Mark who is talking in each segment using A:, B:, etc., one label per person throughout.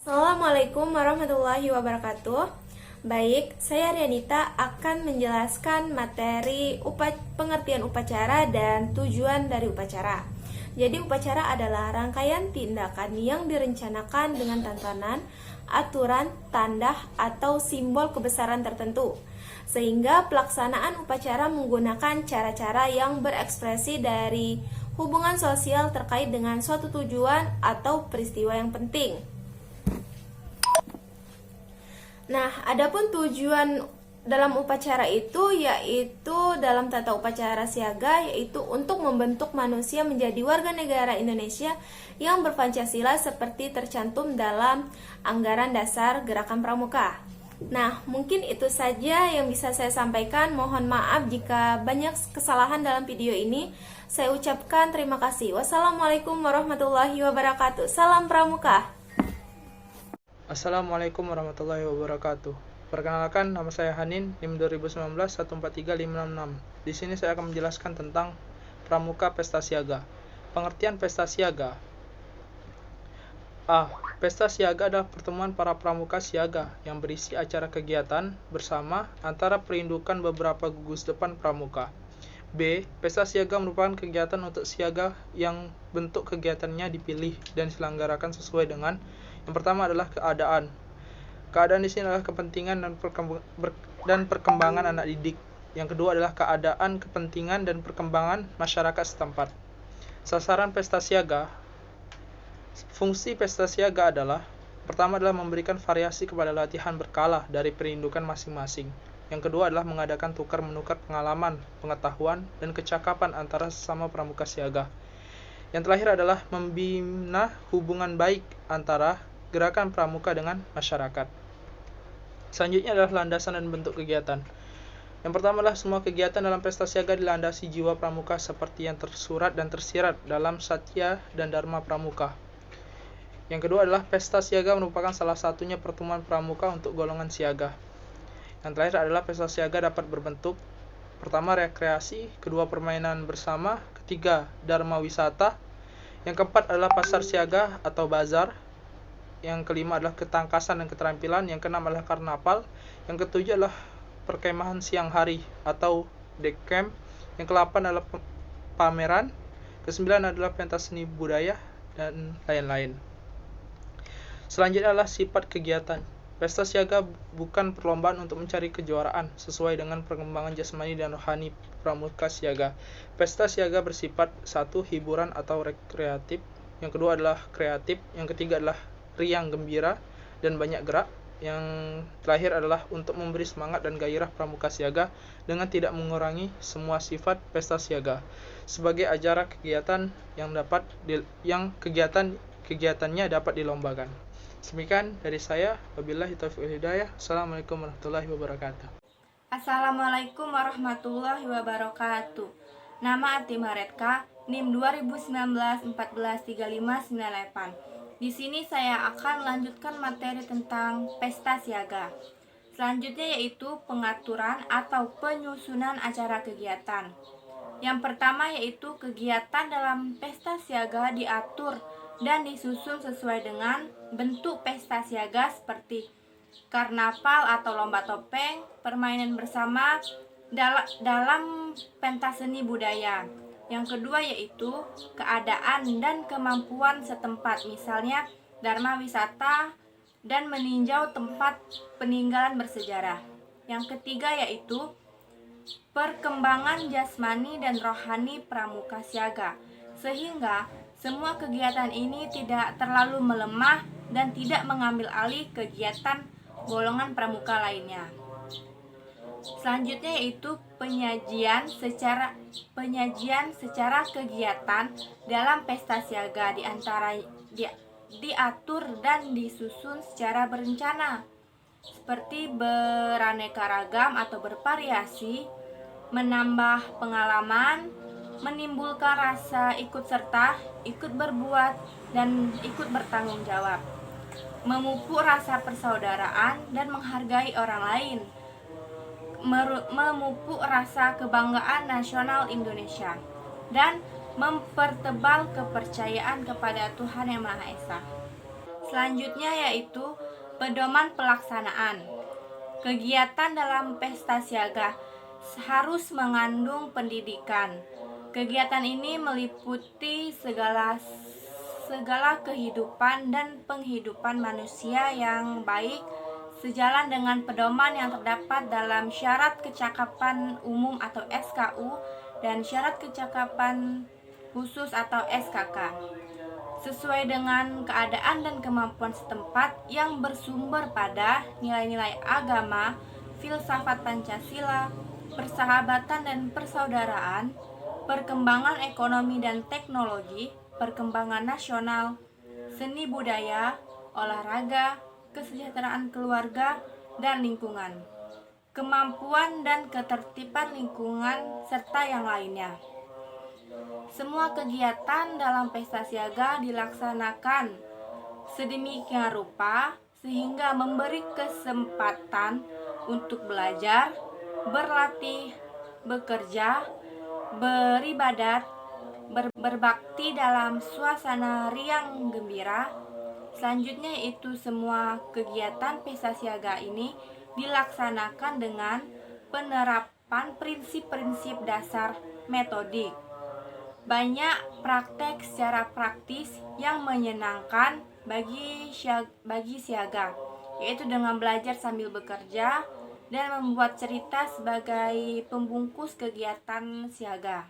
A: Assalamualaikum warahmatullahi wabarakatuh. Baik, saya Rianita akan menjelaskan materi pengertian upacara dan tujuan dari upacara. Jadi upacara adalah rangkaian tindakan yang direncanakan dengan tontonan, aturan, tanda, atau simbol kebesaran tertentu. Sehingga pelaksanaan upacara menggunakan cara-cara yang berekspresi dari hubungan sosial terkait dengan suatu tujuan atau peristiwa yang penting. Nah, adapun tujuan dalam upacara itu yaitu dalam tata upacara siaga yaitu untuk membentuk manusia menjadi warga negara Indonesia yang berpancasila seperti tercantum dalam anggaran dasar Gerakan Pramuka. Nah, mungkin itu saja yang bisa saya sampaikan. Mohon maaf jika banyak kesalahan dalam video ini. Saya ucapkan terima kasih. Wassalamualaikum warahmatullahi wabarakatuh. Salam Pramuka.
B: Assalamualaikum warahmatullahi wabarakatuh. Perkenalkan, nama saya Hanin, NIM 2019-143566. Di sini saya akan menjelaskan tentang Pramuka Pesta Siaga. Pengertian Pesta Siaga. A. Pesta Siaga adalah pertemuan para pramuka siaga yang berisi acara kegiatan bersama antara perindukan beberapa gugus depan pramuka. B. Pesta siaga merupakan kegiatan untuk siaga yang bentuk kegiatannya dipilih dan diselenggarakan sesuai dengan yang pertama adalah keadaan. Keadaan di sini adalah kepentingan dan perkembangan anak didik. Yang kedua adalah keadaan, kepentingan, dan perkembangan masyarakat setempat. Sasaran pesta siaga. Fungsi pesta siaga adalah pertama adalah memberikan variasi kepada latihan berkala dari perindukan masing-masing. Yang kedua adalah mengadakan tukar-menukar pengalaman, pengetahuan, dan kecakapan antara sesama pramuka siaga. Yang terakhir adalah membina hubungan baik antara gerakan pramuka dengan masyarakat. Selanjutnya adalah landasan dan bentuk kegiatan. Yang pertama adalah semua kegiatan dalam pesta siaga dilandasi jiwa pramuka seperti yang tersurat dan tersirat dalam Satya dan Dharma Pramuka. Yang kedua adalah pesta siaga merupakan salah satunya pertemuan pramuka untuk golongan siaga. Yang terakhir adalah pesta siaga dapat berbentuk pertama rekreasi, kedua permainan bersama, ketiga dharma wisata, yang keempat adalah pasar siaga atau bazar, yang kelima adalah ketangkasan dan keterampilan, yang keenam adalah karnaval, yang ketujuh adalah perkemahan siang hari atau deck camp, yang kedelapan adalah pameran, kesembilan adalah pentas seni budaya, dan lain-lain. Selanjutnya adalah sifat kegiatan. Pesta siaga bukan perlombaan untuk mencari kejuaraan, sesuai dengan perkembangan jasmani dan rohani pramuka siaga. Pesta siaga bersifat satu, hiburan atau rekreatif, yang kedua adalah kreatif, yang ketiga adalah riang gembira dan banyak gerak, yang terakhir adalah untuk memberi semangat dan gairah pramuka siaga dengan tidak mengurangi semua sifat pesta siaga sebagai acara kegiatan yang kegiatannya dapat dilombakan. Demikian dari saya, wabillahi taufiq wal hidayah. Assalamualaikum warahmatullahi wabarakatuh.
C: Assalamualaikum warahmatullahi wabarakatuh. Nama Ati Maretka, NIM 2019-143598. Di sini saya akan melanjutkan materi tentang pesta siaga. Selanjutnya yaitu pengaturan atau penyusunan acara kegiatan. Yang pertama yaitu kegiatan dalam pesta siaga diatur dan disusun sesuai dengan bentuk pesta siaga seperti karnaval atau lomba topeng, permainan bersama dalam pentas seni budaya. Yang kedua yaitu keadaan dan kemampuan setempat, misalnya dharma wisata dan meninjau tempat peninggalan bersejarah. Yang ketiga yaitu perkembangan jasmani dan rohani pramuka siaga, sehingga semua kegiatan ini tidak terlalu melemah dan tidak mengambil alih kegiatan golongan pramuka lainnya. Selanjutnya yaitu penyajian secara kegiatan dalam pesta siaga diatur dan disusun secara berencana, seperti beraneka ragam atau bervariasi, menambah pengalaman, menimbulkan rasa ikut serta, ikut berbuat, dan ikut bertanggung jawab, memupuk rasa persaudaraan dan menghargai orang lain, memupuk rasa kebanggaan nasional Indonesia, dan mempertebal kepercayaan kepada Tuhan Yang Maha Esa. Selanjutnya yaitu pedoman pelaksanaan. Kegiatan dalam pesta siaga harus mengandung pendidikan. Kegiatan ini meliputi segala kehidupan dan penghidupan manusia yang baik sejalan dengan pedoman yang terdapat dalam syarat kecakapan umum atau SKU dan syarat kecakapan khusus atau SKK, sesuai dengan keadaan dan kemampuan setempat yang bersumber pada nilai-nilai agama, filsafat Pancasila, persahabatan dan persaudaraan, perkembangan ekonomi dan teknologi, perkembangan nasional, seni budaya, olahraga, kesejahteraan keluarga dan lingkungan, kemampuan dan ketertiban lingkungan, serta yang lainnya. Semua kegiatan dalam pesta siaga dilaksanakan sedemikian rupa sehingga memberi kesempatan untuk belajar, berlatih, bekerja, beribadat, berbakti dalam suasana riang gembira. Selanjutnya itu semua kegiatan pesta siaga ini dilaksanakan dengan penerapan prinsip-prinsip dasar metodik. Banyak praktek secara praktis yang menyenangkan bagi siaga, yaitu dengan belajar sambil bekerja dan membuat cerita sebagai pembungkus kegiatan siaga.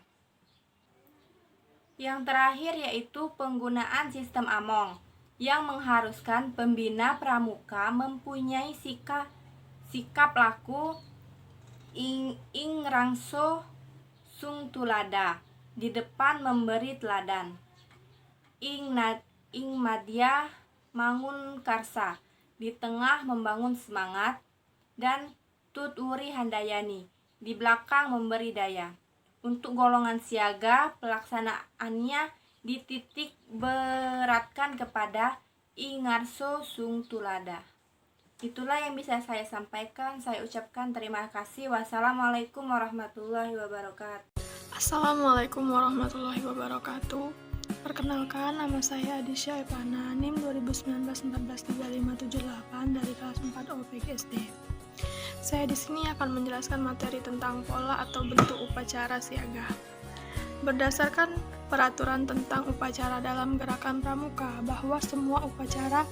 C: Yang terakhir yaitu penggunaan sistem Among yang mengharuskan pembina pramuka mempunyai sikap laku ing rangso sung tulada, di depan memberi teladan, ing madya mangun karsa, di tengah membangun semangat, dan tut uri handayani, di belakang memberi daya. Untuk golongan siaga, pelaksanaannya dititik beratkan kepada ingarso sung tulada. Itulah yang bisa saya sampaikan. Saya ucapkan terima kasih. Wassalamualaikum warahmatullahi wabarakatuh.
D: Assalamualaikum warahmatullahi wabarakatuh. Perkenalkan, nama saya Adisya Epana, NIM 2019-143578 dari kelas 4 OPGSD. Saya di sini akan menjelaskan materi tentang pola atau bentuk upacara siaga. Berdasarkan peraturan tentang upacara dalam gerakan pramuka, bahwa semua upacara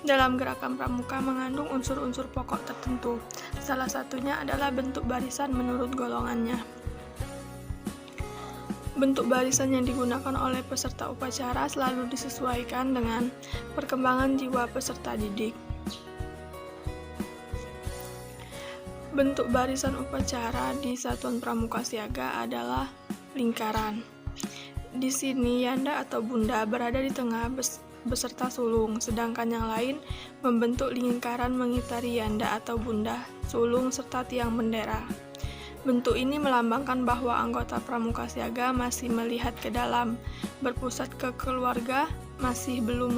D: dalam gerakan pramuka mengandung unsur-unsur pokok tertentu. Salah satunya adalah bentuk barisan menurut golongannya. Bentuk barisan yang digunakan oleh peserta upacara selalu disesuaikan dengan perkembangan jiwa peserta didik. Bentuk barisan upacara di Satuan Pramuka Siaga adalah lingkaran. Di sini Yanda atau Bunda berada di tengah beserta sulung, sedangkan yang lain membentuk lingkaran mengitari Yanda atau Bunda, sulung serta tiang bendera. Bentuk ini melambangkan bahwa anggota Pramuka Siaga masih melihat ke dalam, berpusat ke keluarga, masih belum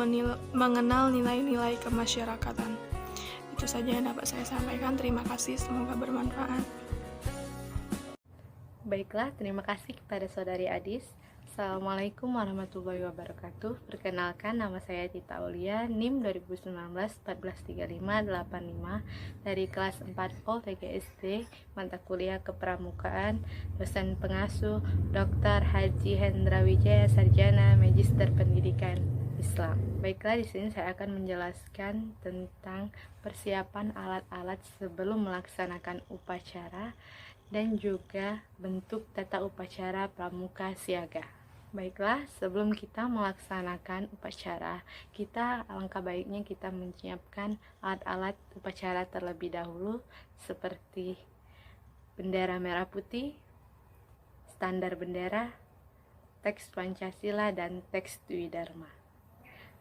D: mengenal nilai-nilai kemasyarakatan. Itu saja yang dapat saya sampaikan. Terima kasih, semoga bermanfaat.
E: Baiklah, terima kasih kepada Saudari Adis. Assalamualaikum warahmatullahi wabarakatuh. Perkenalkan, nama saya Tita Aulia, NIM 2019-143585 dari kelas 4O TGSD, mata kuliah Kepramukaan, dosen pengasuh Dr. Haji Hendra Wijaya, Sarjana Magister Pendidikan Islam. Baiklah, di sini saya akan menjelaskan tentang persiapan alat-alat sebelum melaksanakan upacara dan juga bentuk tata upacara pramuka siaga. Baiklah, sebelum kita melaksanakan upacara, alangkah baiknya kita menyiapkan alat-alat upacara terlebih dahulu, seperti bendera merah putih, standar bendera, teks Pancasila, dan teks Dwi Dharma.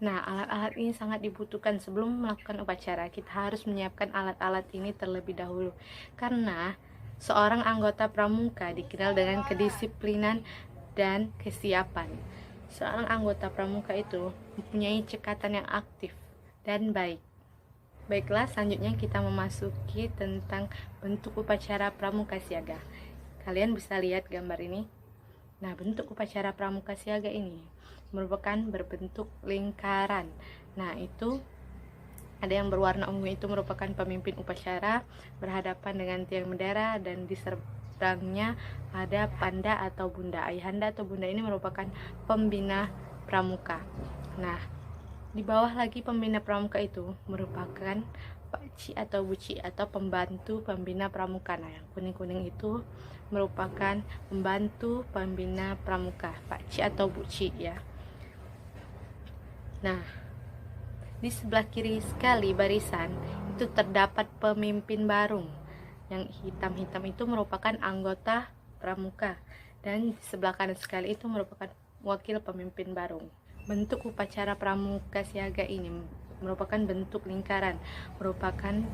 E: Nah, alat-alat ini sangat dibutuhkan sebelum melakukan upacara. Kita harus menyiapkan alat-alat ini terlebih dahulu, karena seorang anggota pramuka dikenal dengan kedisiplinan dan kesiapan. Seorang anggota pramuka itu mempunyai cekatan yang aktif dan baik. Baiklah, selanjutnya kita memasuki tentang bentuk upacara pramuka siaga. Kalian bisa lihat gambar ini. Nah, bentuk upacara pramuka siaga ini merupakan berbentuk lingkaran. Nah, itu Ada yang berwarna ungu itu merupakan pemimpin upacara berhadapan dengan tiang bendera, dan di seberangnya ada panda atau bunda. Ayahanda atau bunda ini merupakan pembina pramuka. Nah, di bawah lagi pembina pramuka itu merupakan pakcik atau bucik atau pembantu pembina pramuka. Nah, yang kuning-kuning itu merupakan pembantu pembina pramuka, pakcik atau bucik ya. Nah, di sebelah kiri sekali barisan itu terdapat pemimpin barung. Yang hitam-hitam itu merupakan anggota pramuka, dan di sebelah kanan sekali itu merupakan wakil pemimpin barung. Bentuk upacara pramuka siaga ini merupakan bentuk lingkaran.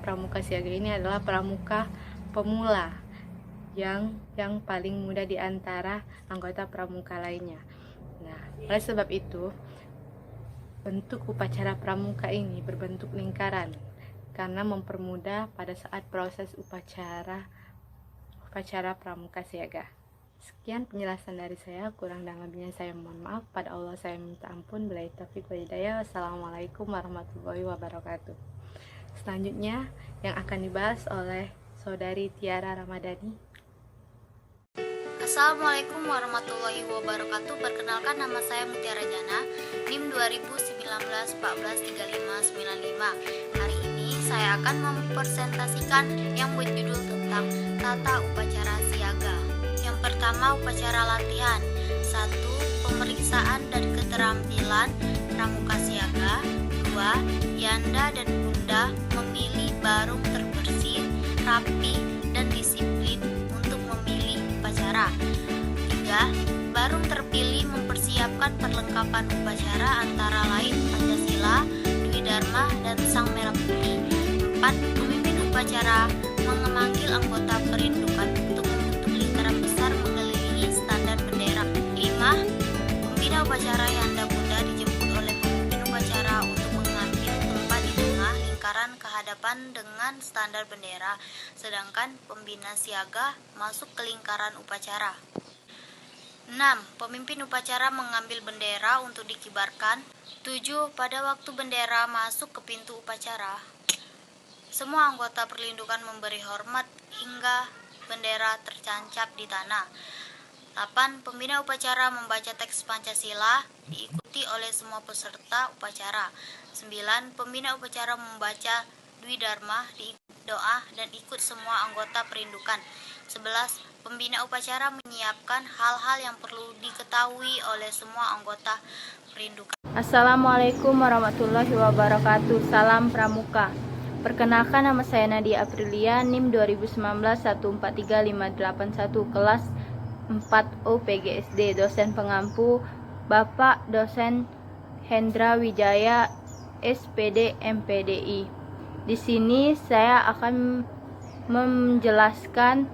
E: Pramuka siaga ini adalah pramuka pemula yang paling muda di antara anggota pramuka lainnya. Nah, oleh sebab itu bentuk upacara pramuka ini berbentuk lingkaran karena mempermudah pada saat proses upacara pramuka siaga. Sekian penjelasan dari saya, kurang dan lebihnya saya mohon maaf. Pada Allah saya minta ampun. Billahi taufiq wal hidayah. Wassalamualaikum warahmatullahi wabarakatuh. Selanjutnya yang akan dibahas oleh Saudari Tiara Ramadhani.
F: Assalamualaikum warahmatullahi wabarakatuh. Perkenalkan, nama saya Mutiara Jana, NIM 2019-143595. Hari ini saya akan mempresentasikan yang berjudul tentang tata upacara siaga. Yang pertama, upacara latihan. 1. Pemeriksaan dan keterampilan pramuka siaga. 2. Yanda dan bunda memilih barung terbersih, rapi, dan disiplin untuk memilih upacara. 3. Barung terpilih mempersiapkan perlengkapan upacara antara lain Pancasila, Dwi Dharma, dan Sang Merah Putih. 4. Pemimpin upacara memanggil anggota perindukan untuk membentuk lingkaran besar mengelilingi standar bendera. 5. Pembina upacara Yanda Bunda dijemput oleh pemimpin upacara untuk mengambil tempat di tengah lingkaran kehadapan dengan standar bendera, sedangkan pembina siaga masuk ke lingkaran upacara. 6. Pemimpin upacara mengambil bendera untuk dikibarkan. 7. Pada waktu bendera masuk ke pintu upacara, semua anggota perlindukan memberi hormat hingga bendera tercancap di tanah. 8. Pembina upacara membaca teks Pancasila diikuti oleh semua peserta upacara. 9. Pembina upacara membaca Dwi Dharma, doa, dan ikut semua anggota perindukan. 11. Pembina upacara menyiapkan hal-hal yang perlu diketahui oleh semua anggota perindukan.
C: Assalamualaikum warahmatullahi wabarakatuh. Salam Pramuka. Perkenalkan, nama saya Nadia Aprilia, NIM 2019-143581, kelas 4O PGSD. Dosen pengampu Bapak Dosen Hendra Wijaya, SPD MPDI. Di sini saya akan menjelaskan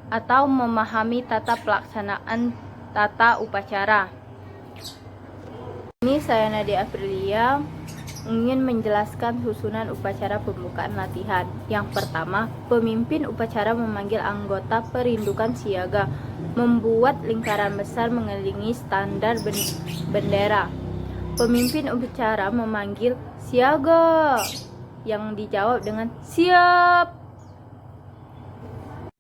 C: atau memahami tata pelaksanaan tata upacara. Ini saya Nadia Aprilia ingin menjelaskan susunan upacara pembukaan latihan. Yang pertama, pemimpin upacara memanggil anggota perindukan siaga membuat lingkaran besar mengelilingi standar bendera. Pemimpin upacara memanggil siaga, yang dijawab dengan siap.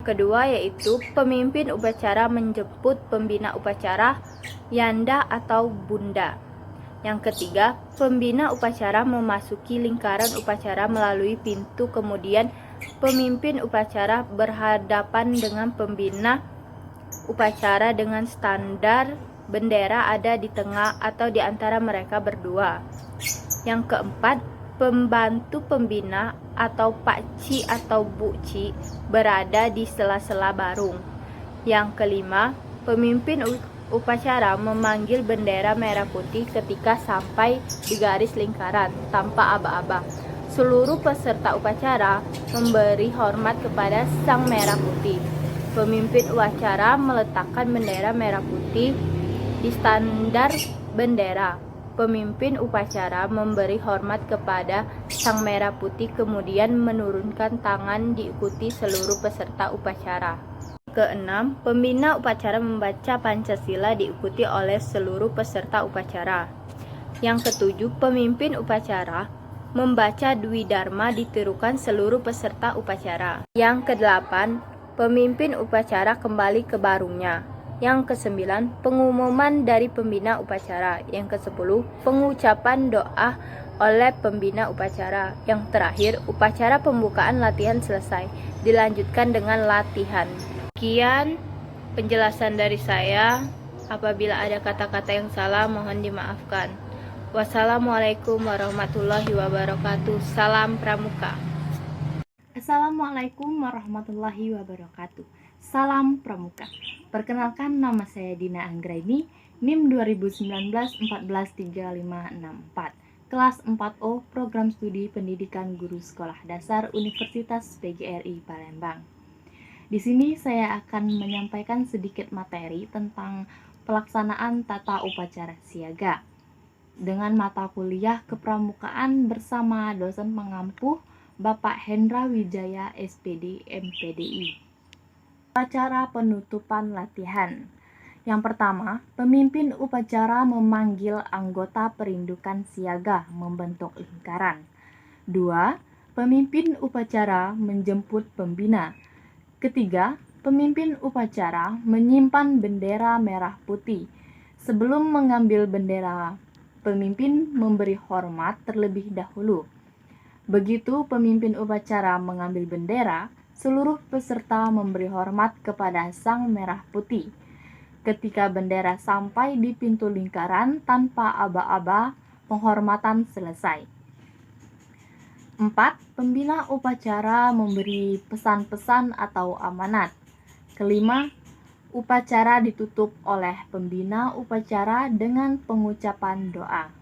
C: Kedua yaitu pemimpin upacara menjemput pembina upacara, yanda atau bunda. Yang ketiga, pembina upacara memasuki lingkaran upacara melalui pintu, kemudian pemimpin upacara berhadapan dengan pembina upacara dengan standar bendera ada di tengah atau di antara mereka berdua. Yang keempat, pembantu pembina atau pakcik atau bucik berada di sela-sela barung. Yang kelima, pemimpin upacara memanggil bendera merah putih ketika sampai di garis lingkaran tanpa aba-aba. Seluruh peserta upacara memberi hormat kepada Sang Merah Putih. Pemimpin upacara meletakkan bendera merah putih di standar bendera. Pemimpin upacara memberi hormat kepada Sang Merah Putih, kemudian menurunkan tangan diikuti seluruh peserta upacara. Keenam, pembina upacara membaca Pancasila diikuti oleh seluruh peserta upacara. Yang ketujuh, pemimpin upacara membaca Dwi Dharma ditirukan seluruh peserta upacara. Yang kedelapan, pemimpin upacara kembali ke barungnya. Yang kesembilan, pengumuman dari pembina upacara. Yang kesepuluh, pengucapan doa oleh pembina upacara. Yang terakhir, upacara pembukaan latihan selesai. Dilanjutkan dengan latihan. Sekian penjelasan dari saya. Apabila ada kata-kata yang salah, mohon dimaafkan. Wassalamualaikum warahmatullahi wabarakatuh. Salam Pramuka.
G: Assalamualaikum warahmatullahi wabarakatuh. Salam Pramuka. Perkenalkan, nama saya Dina Anggraini, NIM 2019-143564, kelas 4O, Program Studi Pendidikan Guru Sekolah Dasar Universitas PGRI Palembang. Di sini saya akan menyampaikan sedikit materi tentang pelaksanaan tata upacara siaga dengan mata kuliah kepramukaan bersama dosen pengampu Bapak Hendra Wijaya SPD MPDI. Upacara penutupan latihan. Yang pertama, pemimpin upacara memanggil anggota perindukan siaga membentuk lingkaran. 2. Pemimpin upacara menjemput pembina. Ketiga, pemimpin upacara menyimpan bendera merah putih. Sebelum mengambil bendera, pemimpin memberi hormat terlebih dahulu. Begitu pemimpin upacara mengambil bendera, seluruh peserta memberi hormat kepada sang merah putih. Ketika bendera sampai di pintu lingkaran tanpa aba-aba, penghormatan selesai. 4. Pembina upacara memberi pesan-pesan atau amanat. Kelima, upacara ditutup oleh pembina upacara dengan pengucapan doa.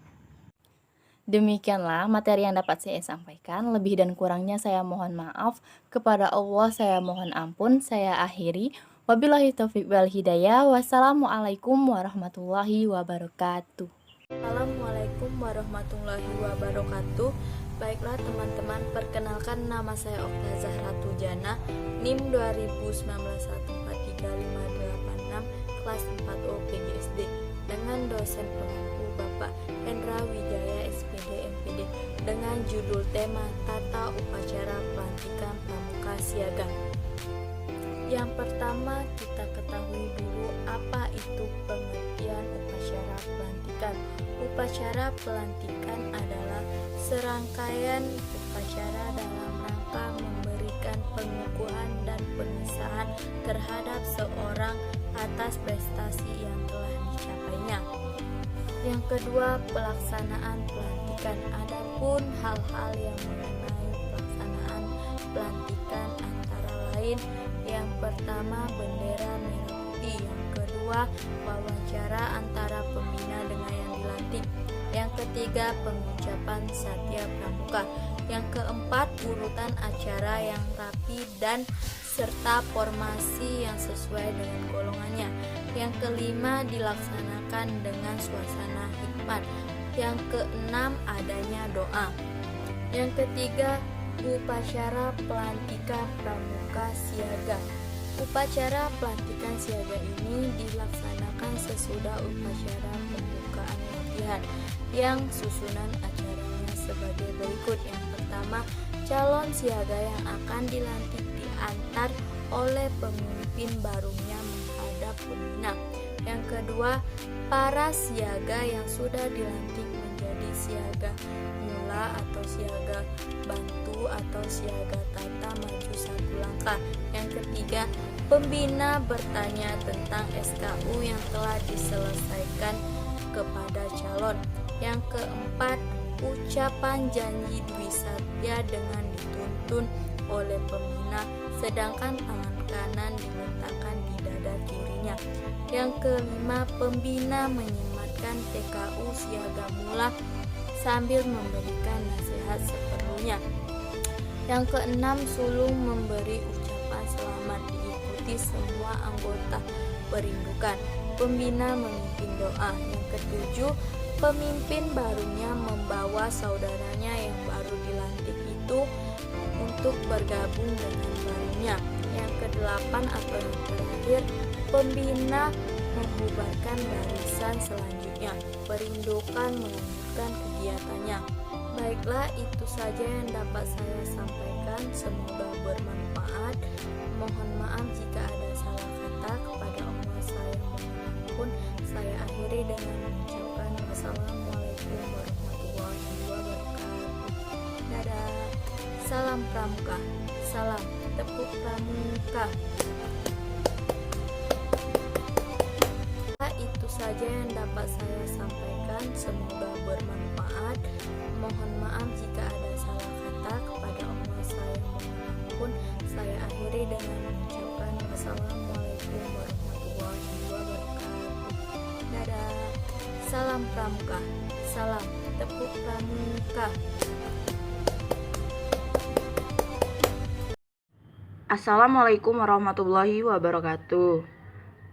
H: Demikianlah materi yang dapat saya sampaikan. Lebih dan kurangnya saya mohon maaf. Kepada Allah saya mohon ampun. Saya akhiri. Wabillahi taufiq wal hidayah. Wassalamualaikum warahmatullahi wabarakatuh.
I: Assalamualaikum warahmatullahi wabarakatuh. Baiklah teman-teman, perkenalkan nama saya Okta Zahra Tujana, NIM 2019143586, kelas 4O PGSD, dengan dosen pengampu Bapak Hendra Wijaya SPD MPD, dengan judul tema Tata Upacara Pelantikan Pramuka Siaga. Yang pertama, kita ketahui dulu apa itu pengertian upacara pelantikan. Upacara pelantikan adalah serangkaian upacara dalam rangka memberikan pengukuhan dan pengesahan terhadap seorang atas prestasi yang telah dicapainya. Yang kedua, pelaksanaan pelantikan. Adapun hal-hal yang mengenai pelaksanaan pelantikan antara lain, yang pertama bendera merah putih, yang kedua wawancara antara pembina dengan yang dilantik, yang ketiga pengucapan satya pramuka, yang keempat urutan acara yang rapi dan serta formasi yang sesuai dengan golongannya, yang kelima dilaksanakan dengan suasana hikmat, yang keenam adanya doa, yang ketiga upacara pelantikan pramuka siaga. Upacara pelantikan siaga ini dilaksanakan sesudah upacara pembukaan latihan, yang susunan acaranya sebagai berikut. Yang pertama, calon siaga yang akan dilantik diantar oleh pemimpin barungnya menghadap pembina. Yang kedua, para siaga yang sudah dilantik menjadi siaga mula atau siaga bantu atau siaga tata maju satu langkah. Yang ketiga, pembina bertanya tentang SKU yang telah diselesaikan kepada calon. Yang keempat, ucapan janji Dwi Satya dengan dituntun oleh pembina, sedangkan tangan kanan diletakkan di dada kirinya. Yang kelima, pembina menyematkan TKU siaga mula sambil memberikan nasihat seperlunya. Yang keenam, sulung memberi ucapan selamat diikuti semua anggota perindukan. Pembina memimpin doa. Yang ketujuh, pemimpin barunya membawa saudaranya yang baru dilantik itu untuk bergabung dengan barunya. Yang kedelapan atau yang terakhir, pembina membubarkan barisan selanjutnya. Perindukan melanjutkan kegiatannya. Baiklah, itu saja yang dapat saya sampaikan. Semoga bermanfaat. Mohon maaf jika ada salah kata. Kepada Allah saya mohon ampun. Saya akhiri dengan mengucapkan wassalamualaikum warahmatullahi wabarakatuh. Dadah. Salam Pramuka. Salam tepuk pramuka. Itu saja yang dapat saya sampaikan. Semoga bermanfaat. Mohon maaf jika ada salah kata. Kepada Allah saya mohon ampun. Saya akhiri dengan mengucapkan wassalamualaikum warahmatullahi wabarakatuh. Dadah. Salam Pramuka. Salam tepuk pramuka.
J: Assalamualaikum warahmatullahi wabarakatuh.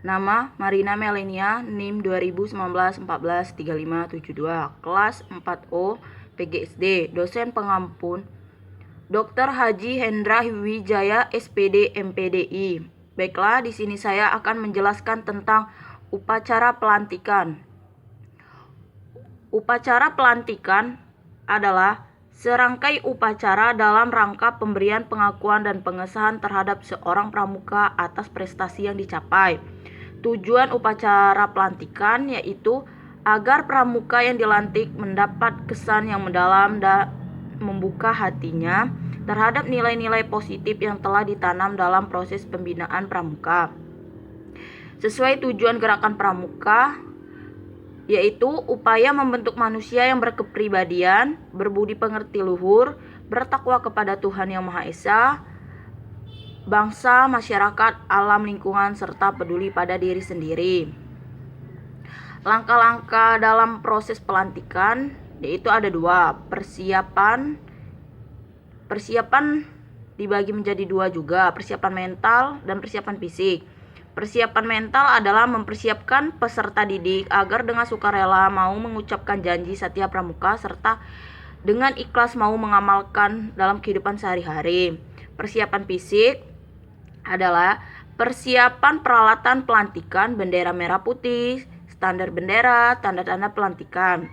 J: Nama Marina Melenia, NIM 2019-14-3572, kelas 4O PGSD, dosen pengampun Dr. Haji Hendra Wijaya SPD MPDI. Baiklah, di sini saya akan menjelaskan tentang upacara pelantikan. Upacara pelantikan adalah serangkai upacara dalam rangka pemberian pengakuan dan pengesahan terhadap seorang pramuka atas prestasi yang dicapai. Tujuan upacara pelantikan yaitu agar pramuka yang dilantik mendapat kesan yang mendalam dan membuka hatinya terhadap nilai-nilai positif yang telah ditanam dalam proses pembinaan pramuka. Sesuai tujuan gerakan pramuka, yaitu upaya membentuk manusia yang berkepribadian, berbudi pengerti luhur, bertakwa kepada Tuhan Yang Maha Esa, bangsa, masyarakat, alam lingkungan, serta peduli pada diri sendiri. Langkah-langkah dalam proses pelantikan yaitu ada 2. Persiapan dibagi menjadi 2 juga, persiapan mental dan persiapan fisik. Persiapan mental adalah mempersiapkan peserta didik agar dengan sukarela mau mengucapkan janji setia pramuka serta dengan ikhlas mau mengamalkan dalam kehidupan sehari-hari. Persiapan fisik adalah persiapan peralatan pelantikan, bendera merah putih, standar bendera, tanda-tanda pelantikan.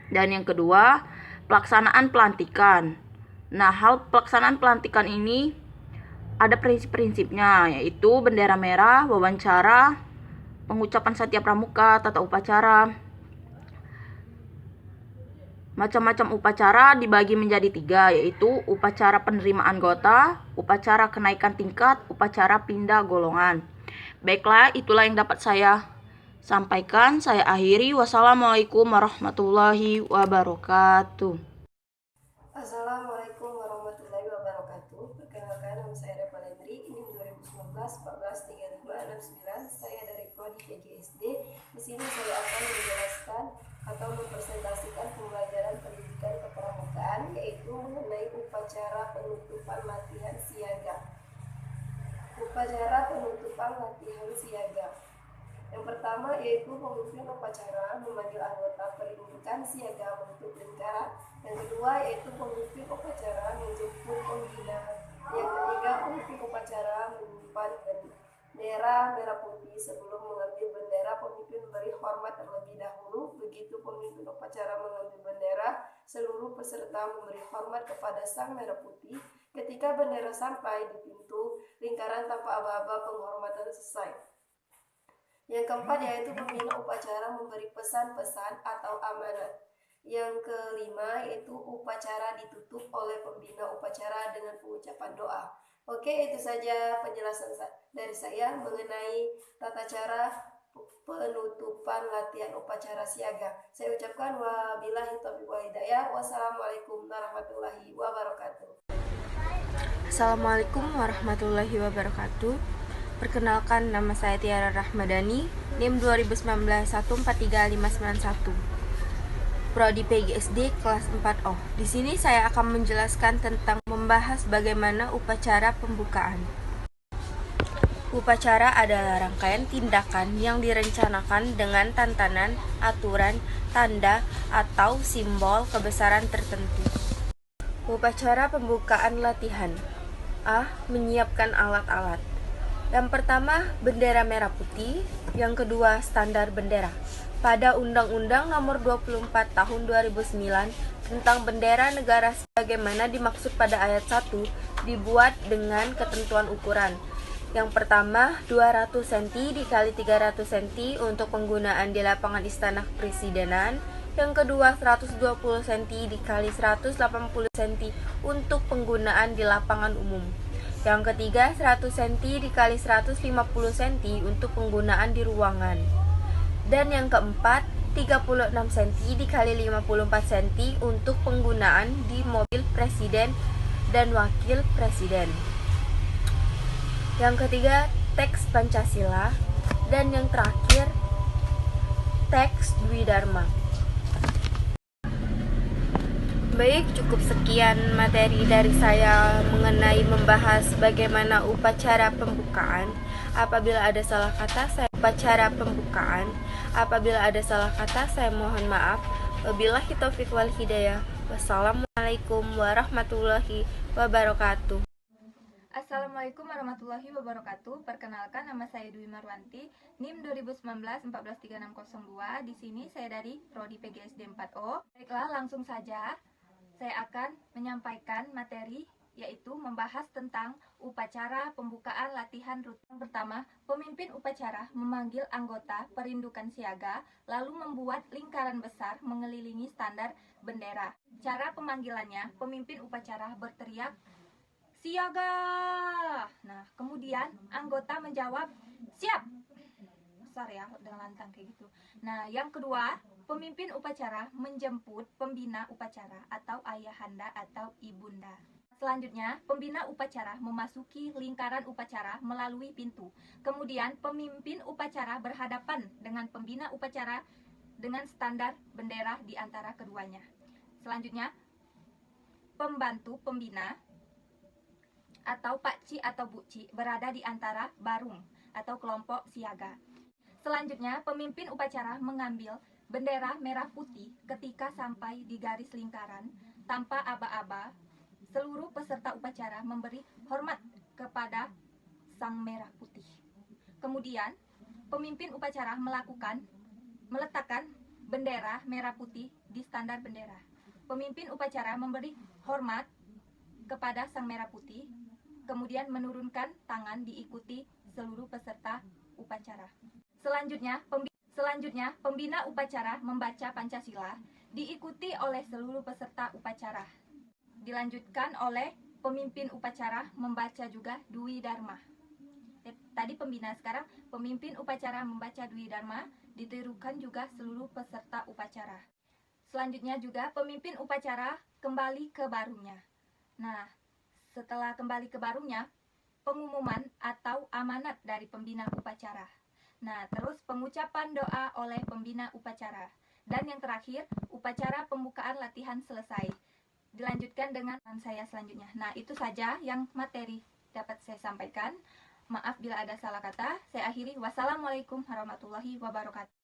J: Dan yang kedua, pelaksanaan pelantikan. Nah, hal pelaksanaan pelantikan ini ada prinsip-prinsipnya, yaitu bendera merah, wawancara, pengucapan setia pramuka, tata upacara. Macam-macam upacara dibagi menjadi 3, yaitu upacara penerimaan anggota, upacara kenaikan tingkat, upacara pindah golongan. Baiklah, itulah yang dapat saya sampaikan. Saya akhiri. Wassalamualaikum warahmatullahi wabarakatuh.
K: Assalamualaikum warahmatullahi wabarakatuh. Perkenalkan, nama saya Repa Ledri, ini 2019-14-3569. Saya dari Prodi PGSD. Di sini saya akan menjelaskan atau mempresentasikan pembelajaran pendidikan kepramukaan, yaitu mengenai upacara penutupan latihan siaga. Upacara penutupan latihan siaga. Yang pertama yaitu pemimpin upacara memanggil anggota perindukan siaga menutup lingkaran. Yang kedua yaitu pemimpin upacara menjemput pembina. Yang ketiga, pemimpin upacara menyimpan bendera merah putih. Sebelum mengambil bendera, pemimpin beri hormat terlebih dahulu. Begitu pemimpin upacara mengambil bendera, seluruh peserta memberi hormat kepada sang merah putih. Ketika bendera sampai di pintu lingkaran tanpa aba-aba, penghormatan selesai. Yang keempat yaitu pembina upacara memberi pesan-pesan atau amanat. Yang kelima yaitu upacara ditutup oleh pembina upacara dengan pengucapan doa. Oke, itu saja penjelasan dari saya mengenai tata cara penutupan latihan upacara siaga. Saya ucapkan wabillahi taufiq wal hidayah. Wassalamualaikum warahmatullahi wabarakatuh.
C: Assalamualaikum warahmatullahi wabarakatuh. Perkenalkan, nama saya Tiara Rahmadani, NIM 2019-143591. Prodi PGSD kelas 4O. Di sini saya akan menjelaskan tentang membahas bagaimana upacara pembukaan. Upacara adalah rangkaian tindakan yang direncanakan dengan tantangan, aturan, tanda, atau simbol kebesaran tertentu. Upacara pembukaan latihan. A. Menyiapkan alat-alat. Yang pertama, bendera merah putih. Yang kedua, standar bendera. Pada Undang-Undang Nomor 24 Tahun 2009 tentang bendera negara sebagaimana dimaksud pada ayat 1 dibuat dengan ketentuan ukuran. Yang pertama, 200 cm dikali 300 cm untuk penggunaan di lapangan Istana Kepresidenan. Yang kedua, 120 cm dikali 180 cm untuk penggunaan di lapangan umum. Yang ketiga, 100 cm dikali 150 cm untuk penggunaan di ruangan. Dan yang keempat, 36 cm dikali 54 cm untuk penggunaan di mobil presiden dan wakil presiden. Yang ketiga, teks Pancasila. Dan yang terakhir, teks Dwi Dharma. Baik, cukup sekian materi dari saya mengenai membahas bagaimana upacara pembukaan. Apabila ada salah kata, saya mohon maaf. Wabillahi taufiq wal hidayah. Wassalamualaikum warahmatullahi wabarakatuh.
L: Assalamualaikum warahmatullahi wabarakatuh. Perkenalkan, nama saya Dwi Marwanti, NIM 2019-143602. Di sini saya dari Prodi PGSD 4O. Baiklah, langsung saja saya akan menyampaikan materi, yaitu membahas tentang upacara pembukaan latihan rutin. Yang pertama, pemimpin upacara memanggil anggota perindukan siaga, lalu membuat lingkaran besar mengelilingi standar bendera. Cara pemanggilannya, pemimpin upacara berteriak, "Siaga!" Nah, kemudian anggota menjawab, "Siap!" Besar ya, dengan lantang kayak gitu. Nah, yang kedua, pemimpin upacara menjemput pembina upacara atau ayahanda atau ibunda. Selanjutnya, pembina upacara memasuki lingkaran upacara melalui pintu. Kemudian, pemimpin upacara berhadapan dengan pembina upacara dengan standar bendera di antara keduanya. Selanjutnya, pembantu pembina atau pakcik atau bukcik berada di antara barung atau kelompok siaga. Selanjutnya, pemimpin upacara mengambil bendera merah putih ketika sampai di garis lingkaran tanpa aba-aba. Seluruh peserta upacara memberi hormat kepada sang merah putih. Kemudian, pemimpin upacara meletakkan bendera merah putih di standar bendera. Pemimpin upacara memberi hormat kepada sang merah putih, kemudian menurunkan tangan diikuti seluruh peserta upacara. Selanjutnya, pembina upacara membaca Pancasila, diikuti oleh seluruh peserta upacara. Dilanjutkan oleh pemimpin upacara membaca juga Dwi Dharma. Tadi pembina, sekarang pemimpin upacara membaca Dwi Dharma, ditirukan juga seluruh peserta upacara. Selanjutnya juga pemimpin upacara kembali ke barungnya. Nah, setelah kembali ke barungnya, pengumuman atau amanat dari pembina upacara. Nah, terus pengucapan doa oleh pembina upacara. Dan yang terakhir, upacara pembukaan latihan selesai. Dilanjutkan dengan saya selanjutnya. Nah, itu saja yang materi dapat saya sampaikan. Maaf bila ada salah kata. Saya akhiri. Wassalamualaikum warahmatullahi wabarakatuh.